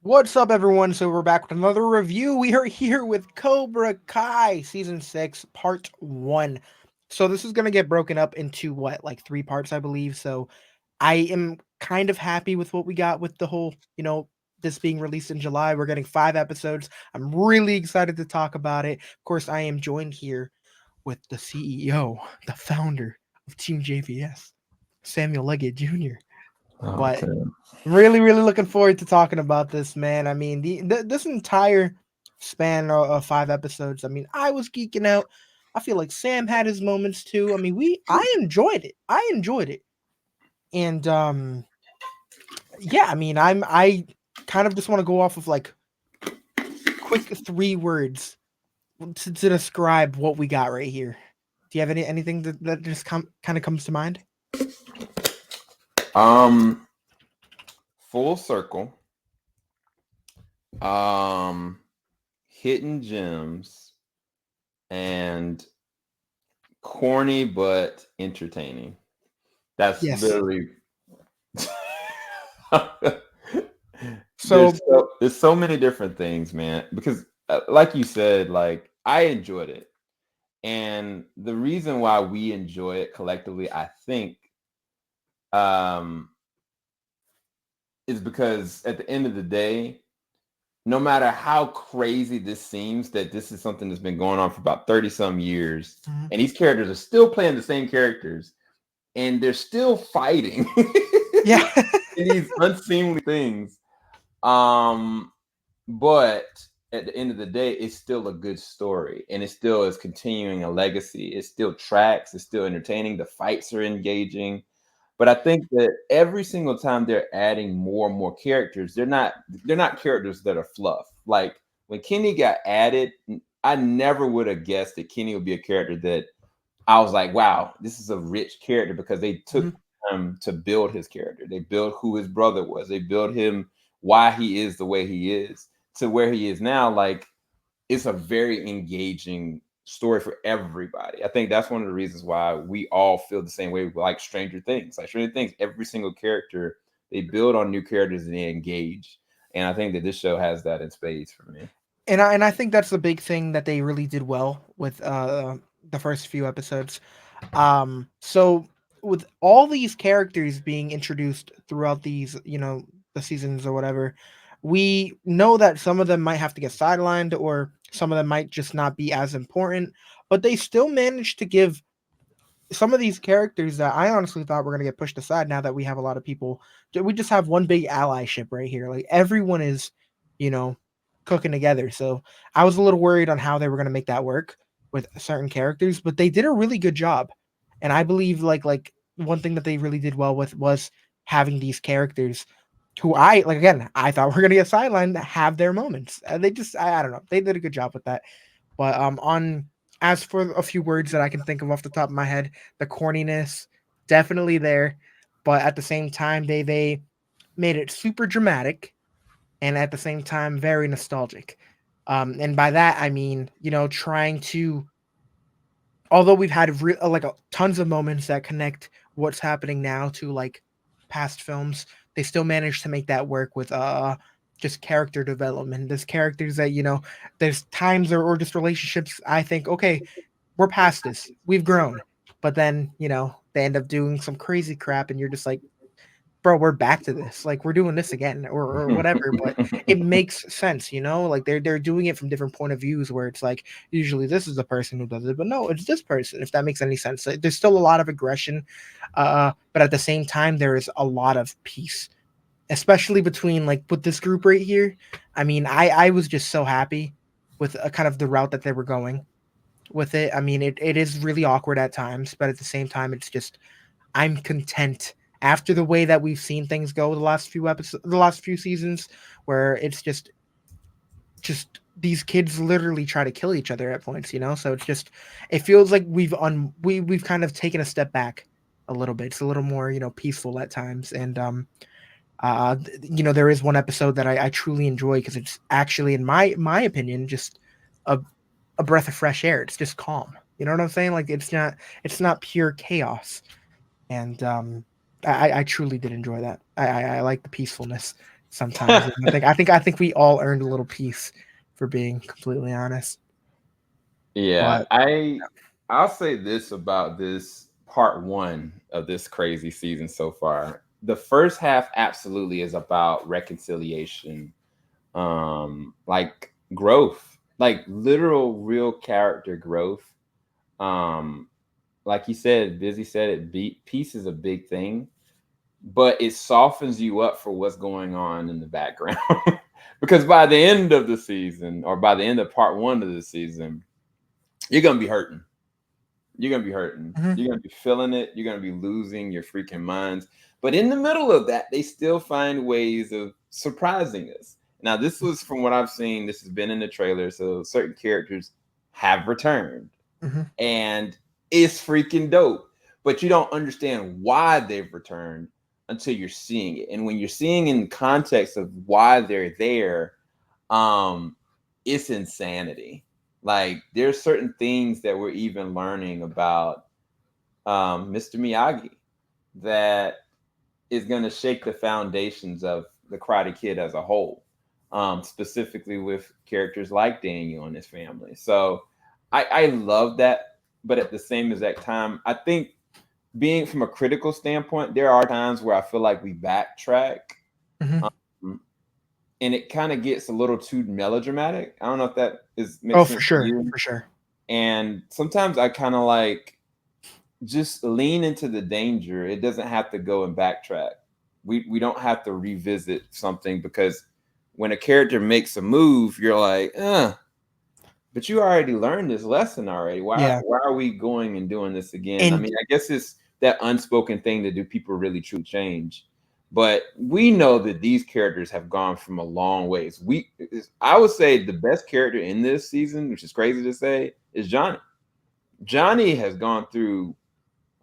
What's up, everyone? So we're back with another review. We are here with Cobra Kai Season 6, Part 1. So this is going to get broken up into, like 3 parts, I believe. So I am kind of happy with what we got with the whole, this being released in July. We're getting 5 episodes. I'm really excited to talk about it. Of course, I am joined here with the CEO, the founder of TeamJVS, Samuel Leggett Jr. But Okay. really, really looking forward to talking about this, man. I mean, this entire span of 5 episodes. I mean, I was geeking out. I feel like Sam had his moments too. I mean, I enjoyed it. I enjoyed it, and yeah. I mean, I kind of just want to go off of like quick 3 words to describe what we got right here. Do you have anything that just kind of comes to mind? Um, Full circle. Um, Hidden gems and corny but entertaining. That's Yes. literally. So There's so many different things, man. Because, like you said, like I enjoyed it, and the reason why we enjoy it collectively, I think, um, is because at the end of the day, no matter how crazy this seems, that this is something that's been going on for about 30 some years, mhm. and these characters are still playing the same characters, and they're still fighting Yeah. in these unseemly things. But at the end of the day, it's still a good story, and it still is continuing a legacy. It still tracks, it's still entertaining, the fights are engaging. But I think that every single time they're adding more and more characters, they're not characters that are fluff. Like when Kenny got added, I never would have guessed that Kenny would be a character that I was like, wow, this is a rich character, because they took Mhm. time to build his character. They built who his brother was. They built him why he is the way he is to where he is now. Like it's a very engaging story for everybody. I think that's one of the reasons why we all feel the same way with like Stranger Things. Like Stranger Things, every single character, they build on new characters and they engage. And I think that this show has that in spades for me. And I think that's the big thing that they really did well with the first few episodes. So with all these characters being introduced throughout these, the seasons or whatever, we know that some of them might have to get sidelined or some of them might just not be as important, but they still managed to give some of these characters that I honestly thought were going to get pushed aside. Now that we have a lot of people, we just have one big allyship right here. Like everyone is, you know, cooking together. So I was a little worried on how they were going to make that work with certain characters, but they did a really good job. And I believe like one thing that they really did well with was having these characters who I like again I thought were going to get sidelined have their moments. They just I don't know, they did a good job with that. But on as for a few words that I can think of off the top of my head, the corniness definitely there, but at the same time they made it super dramatic and at the same time very nostalgic. And by that I mean, trying to, although we've had tons of moments that connect what's happening now to like past films, they still manage to make that work with just character development. There's characters that there's times or just relationships. I think okay, we're past this, we've grown, but then they end up doing some crazy crap, and you're just like, bro, we're back to this. Like we're doing this again, or whatever. But it makes sense, like they're doing it from different point of views. Where it's like usually this is the person who does it, but no, it's this person. If that makes any sense, like, there's still a lot of aggression, but at the same time, there is a lot of peace, especially between like with this group right here. I mean, I was just so happy with kind of the route that they were going with it. I mean, it is really awkward at times, but at the same time, it's just I'm content after the way that we've seen things go the last few episodes, the last few seasons, where it's just these kids literally try to kill each other at points. So it's just it feels like we've kind of taken a step back a little bit. It's a little more peaceful at times, and there is one episode that I truly enjoy because it's actually, in my opinion, just a a breath of fresh air. It's just calm. You know what I'm saying? Like it's not pure chaos, and I truly did enjoy that. I like the peacefulness. sometimes. And I think we all earned a little piece for being completely honest. Yeah, But I'll say this about this part one of this crazy season so far. The first half absolutely is about reconciliation, like growth, like literal real character growth. Um, like you said, Busy said it, peace is a big thing, but it softens you up for what's going on in the background. Because by the end of the season, or by the end of part one of the season, you're gonna be hurting. You're gonna be hurting. mhm, You're gonna be feeling it. You're gonna be losing your freaking minds. But in the middle of that, they still find ways of surprising us. Now, this was from what I've seen. This has been in the trailer, so certain characters have returned, mhm, and it's freaking dope. But you don't understand why they've returned until you're seeing it. And when you're seeing in context of why they're there, um, it's insanity. Like there's certain things that we're even learning about Mr. Miyagi that is going to shake the foundations of the Karate Kid as a whole, specifically with characters like Daniel and his family. So I love that, but at the same exact time, I think being from a critical standpoint, there are times where I feel like we backtrack, mhm. um, and it kind of gets a little too melodramatic. I don't know if that is Oh, makes for sense to sure, you. for sure. And sometimes I kind of like just lean into the danger. It doesn't have to go and backtrack. We don't have to revisit something because when a character makes a move, you're like, but you already learned this lesson already. Why Yeah, why are we going and doing this again? I and mean, I guess it's that unspoken thing to do people really truly change. But we know that these characters have gone from a long ways. I would say the best character in this season, which is crazy to say, is Johnny. Johnny has gone through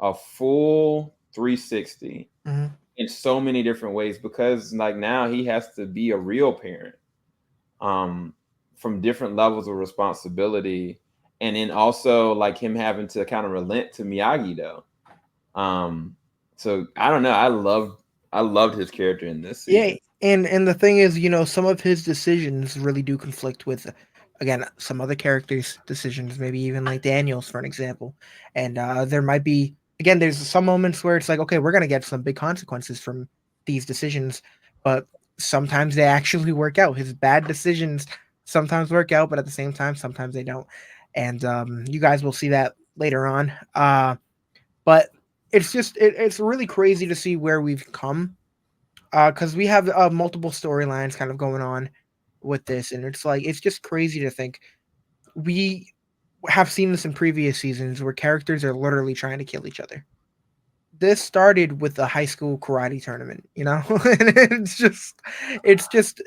a full 360 mhm. in so many different ways because like now he has to be a real parent, um from different levels of responsibility, and then also like him having to kind of relent to Miyagi though. um so I don't know, I loved his character in this Yeah, season. and the thing is, some of his decisions really do conflict with, again, some other characters' decisions, maybe even like Daniel's, for an example. And there might be, again, there's some moments where it's like, okay, we're gonna get some big consequences from these decisions, but sometimes they actually work out. His bad decisions sometimes work out, but at the same time, sometimes they don't. And you guys will see that later on. But it's really crazy to see where we've come, because we have multiple storylines kind of going on with this, and it's like it's just crazy to think we have seen this in previous seasons where characters are literally trying to kill each other. This started with a high school karate tournament, and it's just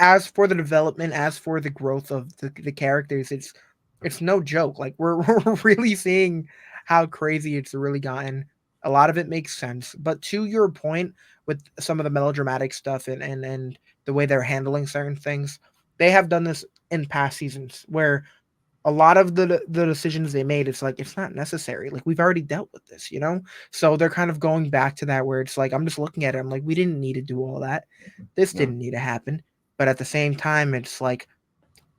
as for the development, as for the growth of the characters, it's no joke. Like we're really seeing how crazy it's really gotten. A lot of it makes sense, but to your point, with some of the melodramatic stuff and the way they're handling certain things, they have done this in past seasons where a lot of the decisions they made, it's like it's not necessary. Like we've already dealt with this. So they're kind of going back to that where it's like I'm just looking at it. I'm like, we didn't need to do all that. This No. didn't need to happen. But at the same time, it's like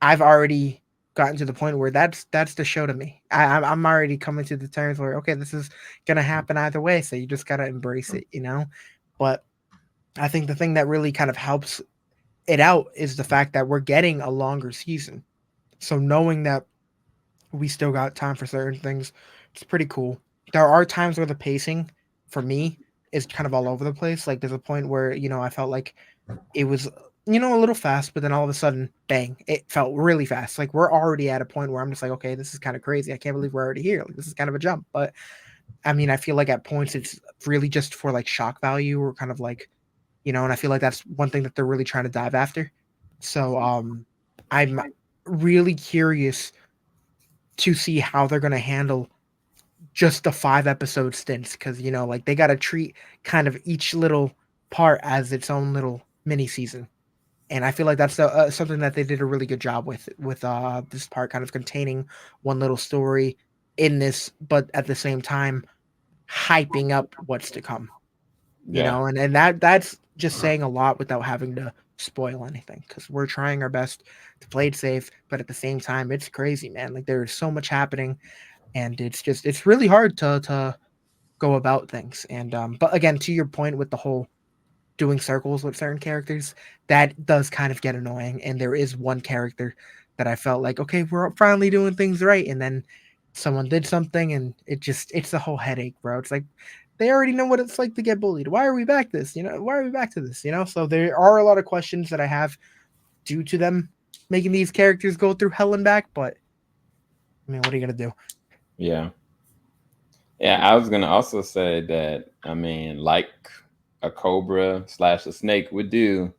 I've already gotten to the point where that's the show to me. I'm already coming to the terms where okay, this is gonna happen either way. So you just gotta embrace it. But I think the thing that really kind of helps it out is the fact that we're getting a longer season. So knowing that we still got time for certain things. It's pretty cool. There are times where the pacing for me is kind of all over the place. Like there's a point where, I felt like it was, a little fast, but then all of a sudden, bang, it felt really fast. Like we're already at a point where I'm just like, okay, this is kind of crazy. I can't believe we're already here. Like this is kind of a jump. But I mean, I feel like at points it's really just for like shock value or kind of like, and I feel like that's one thing that they're really trying to dive after. So I'm really curious to see how they're gonna handle just the 5 episode stints, because like they got to treat kind of each little part as its own little mini season, and I feel like that's something that they did a really good job with this part kind of containing one little story in this, but at the same time hyping up what's to come. Yeah. and that's just saying a lot without having to spoil anything because we're trying our best to play it safe, but at the same time, it's crazy, man. Like there's so much happening, and it's really hard to go about things. And but again, to your point with the whole doing circles with certain characters, that does kind of get annoying. And there is one character that I felt like, okay, we're finally doing things right, and then someone did something, and it's a whole headache, bro. It's like they already know what it's like to get bullied. Why are we back this? Why are we back to this? So there are a lot of questions that I have due to them making these characters go through hell and back. But I mean, what are you gonna do? Yeah. Yeah, I was gonna also say that, I mean, like a cobra slash a snake would do,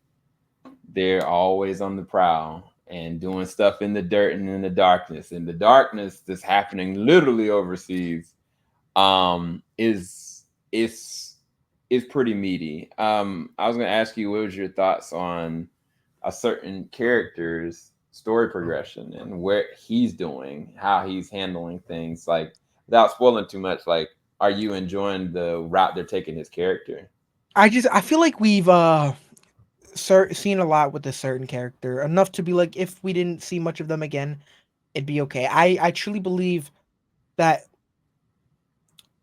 they're always on the prowl and doing stuff in the dirt and in the darkness. And the darkness that's happening literally overseas is pretty meaty. I was gonna ask you, what was your thoughts on a certain character's story progression and where he's doing, how he's handling things, like without spoiling too much, like are you enjoying the route they're taking his character? I feel like we've seen a lot with a certain character enough to be like if we didn't see much of them again, it'd be okay. I truly believe that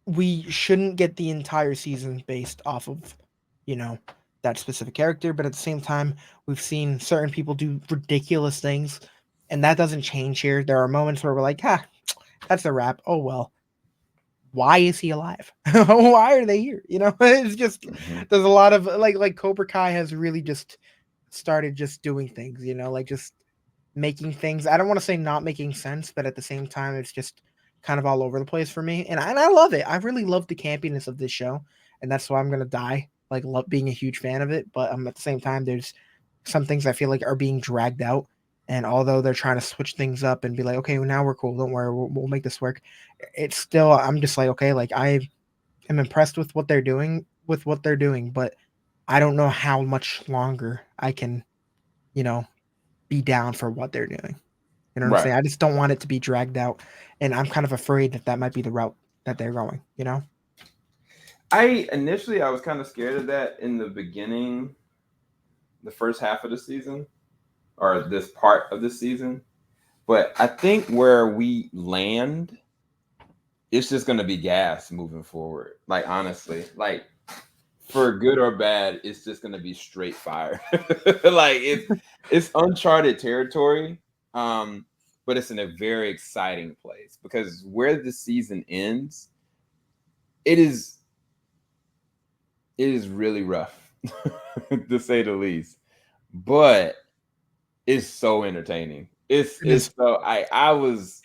we shouldn't get the entire season based off of, you know, that specific character, but at the same time, we've seen certain people do ridiculous things, and that doesn't change here. There are moments where we're like, "Ha, that's a wrap. Oh well, why is he alive? Why are they here?" It's just Mhm. there's a lot of like Cobra Kai has really just started just doing things, like just making things. I don't want to say not making sense, but at the same time, it's just kind of all over the place for me, and I love it. I really love the campiness of this show, and that's why I'm gonna die like love being a huge fan of it. But at the same time, there's some things I feel like are being dragged out. And although they're trying to switch things up and be like, okay, well, now we're cool. Don't worry, we'll make this work. It's still, I'm just like, okay, like I am impressed with what they're doing, but I don't know how much longer I can, you know, be down for what they're doing. You know what I'm Right. saying? I just don't want it to be dragged out, and I'm kind of afraid that that might be the route that they're going. I was kind of scared of that in the beginning, the first half of the season, or this part of the season. But I think where we land, it's just gonna be gas moving forward. Like honestly, like for good or bad, it's just gonna be straight fire. Like it's uncharted territory, um, but it's in a very exciting place because where the season ends, it is it is really rough, to say the least. But it's so entertaining. It is. It's so I was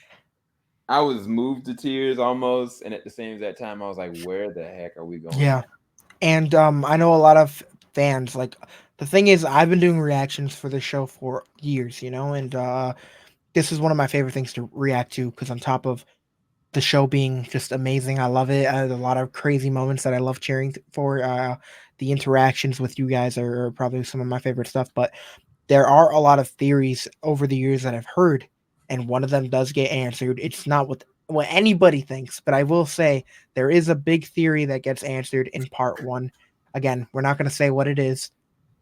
moved to tears almost, and at the same that time, I was like, "Where the heck are we going Yeah, next?" and I know a lot of fans. Like the thing is, I've been doing reactions for this show for years, and this is one of my favorite things to react to because on top of the show being just amazing, I love it. A lot of crazy moments that I love cheering for. The interactions with you guys are probably some of my favorite stuff, but there are a lot of theories over the years that I've heard, and one of them does get answered. It's not what anybody thinks, but I will say there is a big theory that gets answered in part one. Again, we're not going to say what it is,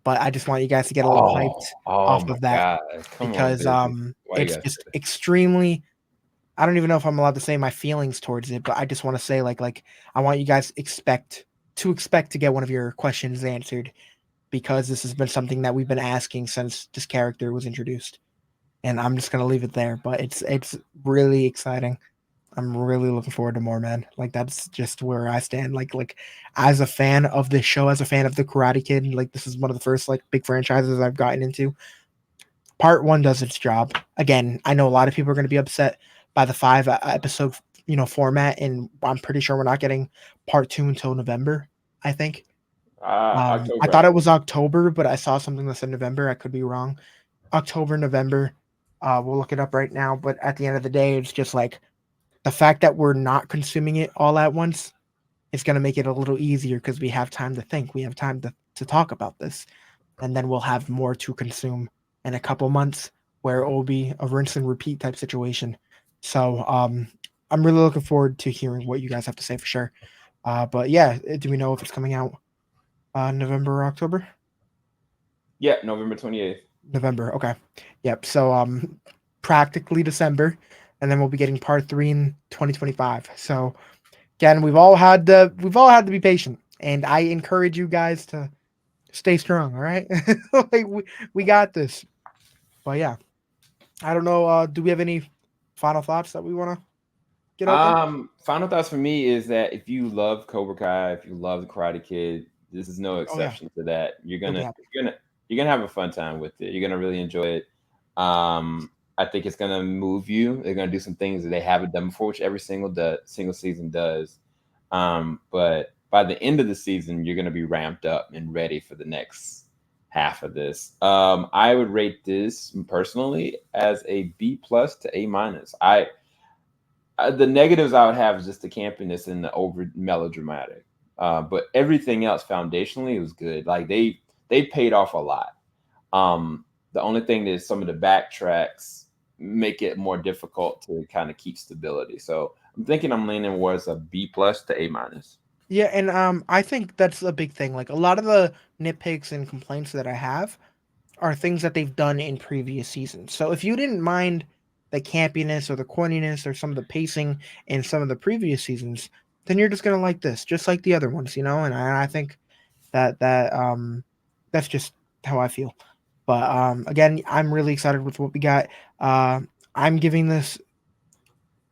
but I just want you guys to get a little hyped Oh off my of that god! Come on, because baby. Why you it's gotta say just extremely. I don't even know if I'm allowed to say my feelings towards it, but I just want to say like I want you guys expect to get one of your questions answered because this has been something that we've been asking since this character was introduced. And I'm just gonna leave it there. But it's really exciting. I'm really looking forward to more, man. Like that's just where I stand. Like as a fan of this show, as a fan of the Karate Kid, like this is one of the first like big franchises I've gotten into. Part one does its job. Again, I know a lot of people are going to be upset by the five episode format, and I'm pretty sure we're not getting part two until November. I think. I October, I thought it think. was October, but I saw something that said November. I could be wrong. October, November. We'll look it up right now. But at the end of the day, it's just like the fact that we're not consuming it all at once is going to make it a little easier because we have time to think. We have time to talk about this. And then we'll have more to consume in a couple months where it will be a rinse and repeat type situation. So I'm really looking forward to hearing what you guys have to say for sure. But yeah, do we know if it's coming out? November or October? Yeah, November 28th. November. Okay. Yep. So practically December, and then we'll be getting part 3 in 2025. So again, we've all had to be patient, and I encourage you guys to stay strong. All right, like we got this. But yeah, I don't know. Do we have any final thoughts that we want to get out there? Final thoughts for me is that if you love Cobra Kai, if you love the Karate Kid, this is no Oh yeah, exception to that. You're you'll be gonna happy. you're gonna you're gonna have a fun time with it. You're gonna really enjoy it. I think it's gonna move you. They're gonna do some things that they haven't done before, which every single season does. But by the end of the season, you're gonna be ramped up and ready for the next half of this. I would rate this personally as a B+ to A-. The negatives I would have is just the campiness and the over melodramatic. But everything else foundationally was good. Like they paid off a lot. The only thing is some of the backtracks make it more difficult to kind of keep stability. So I'm thinking I'm leaning towards a B+ to A-. Yeah, and I think that's a big thing. Like a lot of the nitpicks and complaints that I have are things that they've done in previous seasons. So if you didn't mind the campiness or the corniness or some of the pacing in some of the previous seasons, then you're just gonna like this, just like the other ones, you know. And I think that that's just how I feel. But again, I'm really excited with what we got. Uh, I'm giving this.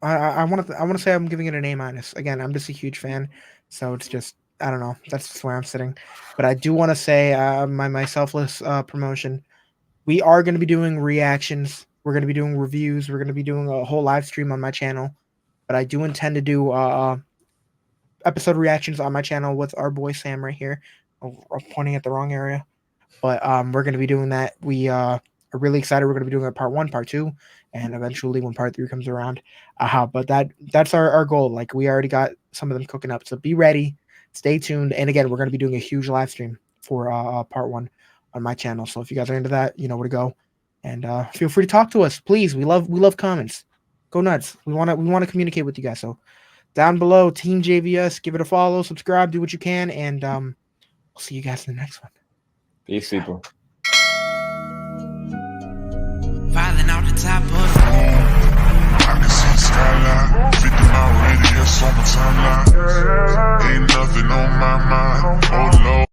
I want to say I'm giving it an A-. Again, I'm just a huge fan, so it's just I don't know. That's just where I'm sitting. But I do want to say my selfless promotion. We are going to be doing reactions. We're going to be doing reviews. We're going to be doing a whole live stream on my channel. But I do intend to do episode reactions on my channel with our boy Sam right here. Oh, I'm pointing at the wrong area. But we're going to be doing that. We are really excited. We're going to be doing a part 1, part 2, and eventually when part 3 comes around. But that's our goal. Like we already got some of them cooking up. So be ready. Stay tuned. And again, we're going to be doing a huge live stream for part 1 on my channel. So if you guys are into that, you know where to go. And feel free to talk to us, please. We love comments. Go nuts. We want to communicate with you guys. So down below, TeamJVS, give it a follow, subscribe, do what you can, and we'll see you guys in the next one. Peace, people. Filing out the top of I can see the skyline, 50 mile radius on my timeline. Ain't nothing on my mind. Oh Lord.